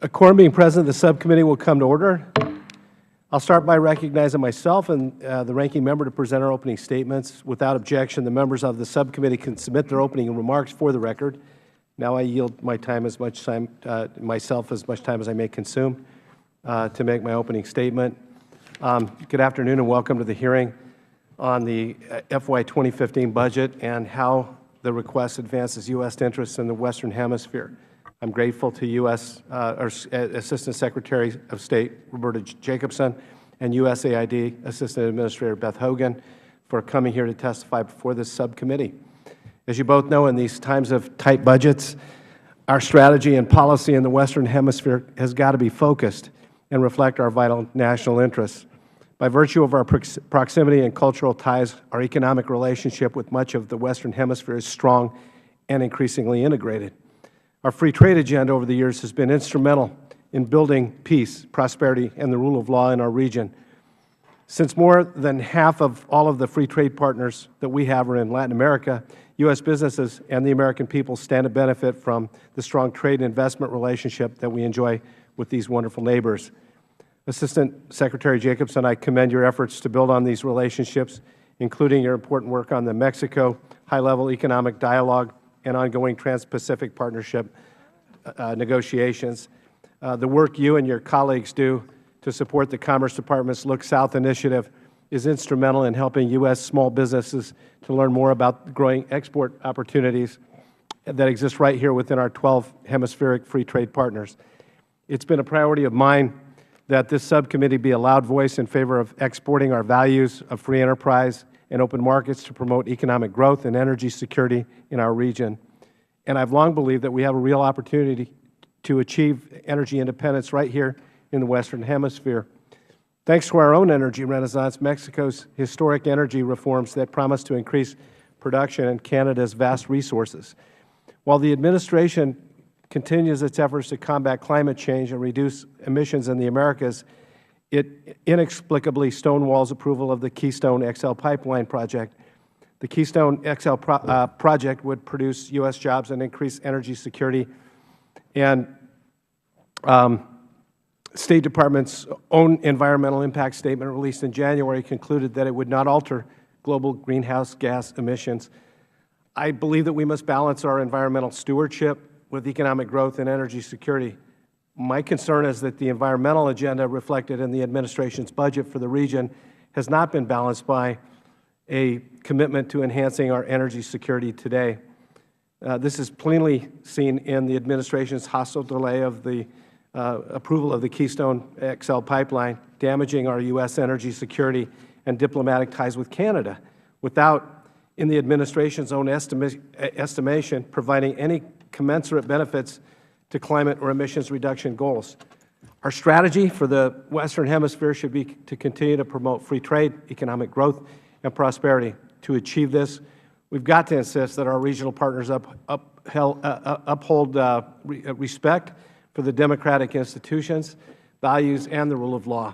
A quorum being present, the subcommittee will come to order. I'll start by recognizing myself and the ranking member to present our opening statements. Without objection, the members of the subcommittee can submit their opening remarks for the record. Now I yield my time as much time, myself as much time as I may consume to make my opening statement. Good afternoon and welcome to the hearing on the FY 2015 budget and how the request advances U.S. interests in the Western Hemisphere. I'm grateful to U.S. Assistant Secretary of State Roberta Jacobson and USAID Assistant Administrator Beth Hogan for coming here to testify before this subcommittee. As you both know, in these times of tight budgets, our strategy and policy in the Western Hemisphere has got to be focused and reflect our vital national interests. By virtue of our proximity and cultural ties, our economic relationship with much of the Western Hemisphere is strong and increasingly integrated. Our free trade agenda over the years has been instrumental in building peace, prosperity, and the rule of law in our region. Since more than half of all of the free trade partners that we have are in Latin America, U.S. businesses and the American people stand to benefit from the strong trade and investment relationship that we enjoy with these wonderful neighbors. Assistant Secretary Jacobson, I commend your efforts to build on these relationships, including your important work on the Mexico high-level economic dialogue and ongoing Trans-Pacific Partnership negotiations. The work you and your colleagues do to support the Commerce Department's Look South initiative is instrumental in helping U.S. small businesses to learn more about the growing export opportunities that exist right here within our 12 hemispheric free trade partners. It's been a priority of mine that this subcommittee be a loud voice in favor of exporting our values of free enterprise and open markets to promote economic growth and energy security in our region. And I've long believed that we have a real opportunity to achieve energy independence right here in the Western Hemisphere. Thanks to our own energy renaissance, Mexico's historic energy reforms that promise to increase production and Canada's vast resources. While the administration continues its efforts to combat climate change and reduce emissions in the Americas, it inexplicably stonewalls approval of the Keystone XL pipeline project. The Keystone XL project would produce U.S. jobs and increase energy security. And State Department's own environmental impact statement released in January concluded that it would not alter global greenhouse gas emissions. I believe that we must balance our environmental stewardship with economic growth and energy security. My concern is that the environmental agenda reflected in the administration's budget for the region has not been balanced by a commitment to enhancing our energy security today. This is plainly seen in the administration's hostile delay of the approval of the Keystone XL pipeline, damaging our U.S. energy security and diplomatic ties with Canada, without, in the administration's own estimation, providing any commensurate benefits to climate or emissions reduction goals. Our strategy for the Western Hemisphere should be to continue to promote free trade, economic growth, and prosperity. To achieve this, we've got to insist that our regional partners uphold respect for the democratic institutions, values, and the rule of law.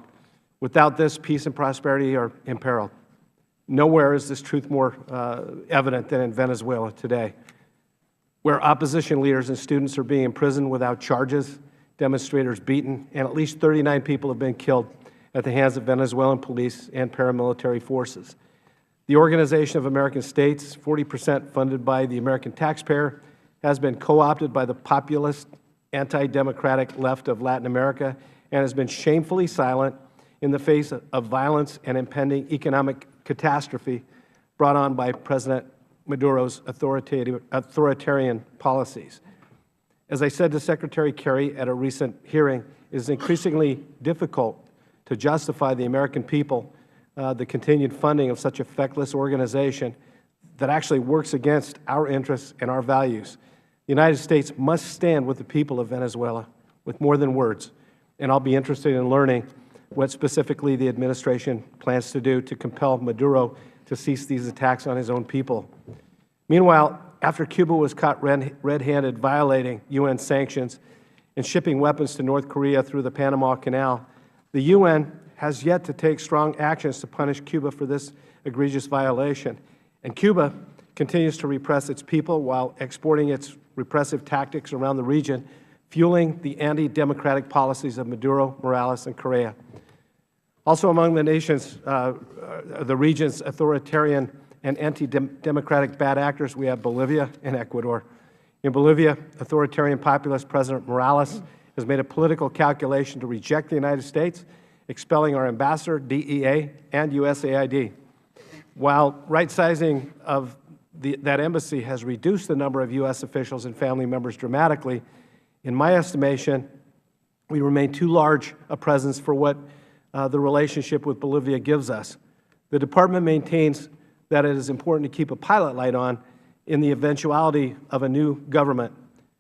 Without this, peace and prosperity are imperiled. Nowhere is this truth more evident than in Venezuela today, where opposition leaders and students are being imprisoned without charges, demonstrators beaten, and at least 39 people have been killed at the hands of Venezuelan police and paramilitary forces. The Organization of American States, 40% funded by the American taxpayer, has been co-opted by the populist, anti-democratic left of Latin America and has been shamefully silent in the face of violence and impending economic catastrophe brought on by President Maduro's authoritarian policies. As I said to Secretary Kerry at a recent hearing, it is increasingly difficult to justify the American people the continued funding of such a feckless organization that actually works against our interests and our values. The United States must stand with the people of Venezuela with more than words, and I'll be interested in learning what specifically the administration plans to do to compel Maduro to cease these attacks on his own people. Meanwhile, after Cuba was caught red-handed violating UN sanctions and shipping weapons to North Korea through the Panama Canal, the UN has yet to take strong actions to punish Cuba for this egregious violation. And Cuba continues to repress its people while exporting its repressive tactics around the region fueling the anti-democratic policies of Maduro, Morales, and Correa. Also among the region's authoritarian and anti-democratic bad actors, we have Bolivia and Ecuador. In Bolivia, authoritarian populist President Morales has made a political calculation to reject the United States, expelling our ambassador, DEA, and USAID. While right-sizing of that embassy has reduced the number of U.S. officials and family members dramatically, in my estimation, we remain too large a presence for what the relationship with Bolivia gives us. The Department maintains that it is important to keep a pilot light on in the eventuality of a new government.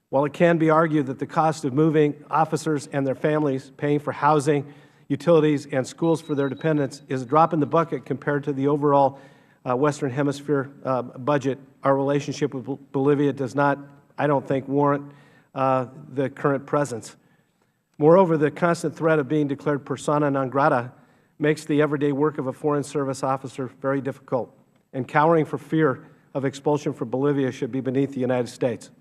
While it can be argued that the cost of moving officers and their families, paying for housing, utilities, and schools for their dependents is a drop in the bucket compared to the overall Western Hemisphere budget, our relationship with Bolivia does not, I don't think, warrant the current presence. Moreover, the constant threat of being declared persona non grata makes the everyday work of a Foreign Service officer very difficult, and cowering for fear of expulsion from Bolivia should be beneath the United States.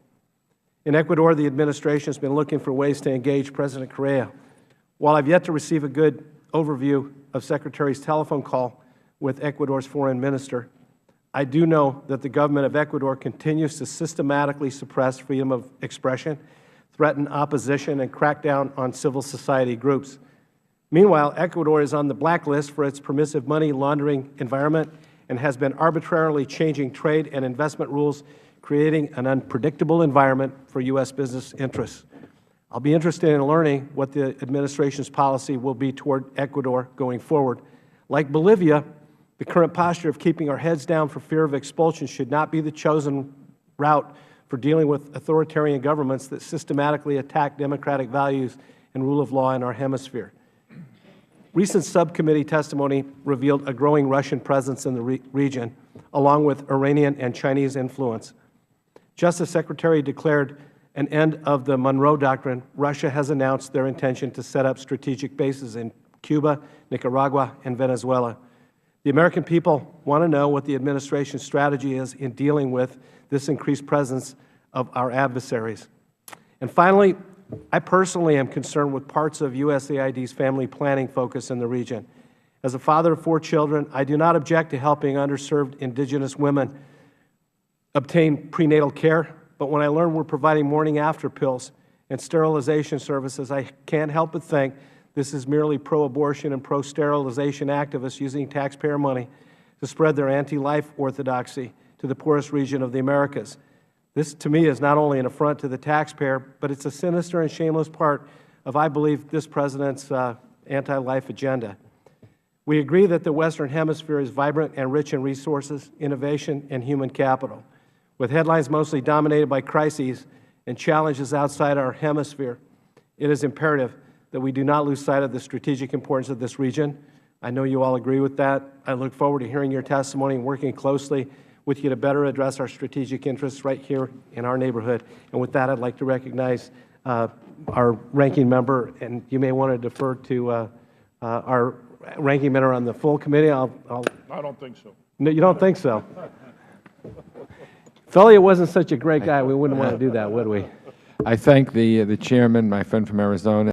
In Ecuador, the administration has been looking for ways to engage President Correa. While I've yet to receive a good overview of Secretary's telephone call with Ecuador's foreign minister, I do know that the government of Ecuador continues to systematically suppress freedom of expression, threaten opposition, and crack down on civil society groups. Meanwhile, Ecuador is on the blacklist for its permissive money laundering environment and has been arbitrarily changing trade and investment rules, creating an unpredictable environment for U.S. business interests. I'll be interested in learning what the administration's policy will be toward Ecuador going forward. Like Bolivia, the current posture of keeping our heads down for fear of expulsion should not be the chosen route for dealing with authoritarian governments that systematically attack democratic values and rule of law in our hemisphere. Recent subcommittee testimony revealed a growing Russian presence in the region, along with Iranian and Chinese influence. Just as Secretary declared an end of the Monroe Doctrine, Russia has announced their intention to set up strategic bases in Cuba, Nicaragua, and Venezuela. The American people want to know what the administration's strategy is in dealing with this increased presence of our adversaries. And finally, I personally am concerned with parts of USAID's family planning focus in the region. As a father of 4 children, I do not object to helping underserved indigenous women obtain prenatal care, but when I learn we're providing morning after pills and sterilization services, I can't help but think this is merely pro-abortion and pro-sterilization activists using taxpayer money to spread their anti-life orthodoxy to the poorest region of the Americas. This, to me, is not only an affront to the taxpayer, but it's a sinister and shameless part of, I believe, this President's anti-life agenda. We agree that the Western Hemisphere is vibrant and rich in resources, innovation, and human capital. With headlines mostly dominated by crises and challenges outside our hemisphere, it is imperative that we do not lose sight of the strategic importance of this region. I know you all agree with that. I look forward to hearing your testimony and working closely with you to better address our strategic interests right here in our neighborhood. And with that, I'd like to recognize our ranking member, and you may want to defer to our ranking member on the full committee. I don't think so. No, you don't think so? If Elliott wasn't such a great guy, we wouldn't want to do that, would we? I thank the chairman, my friend from Arizona.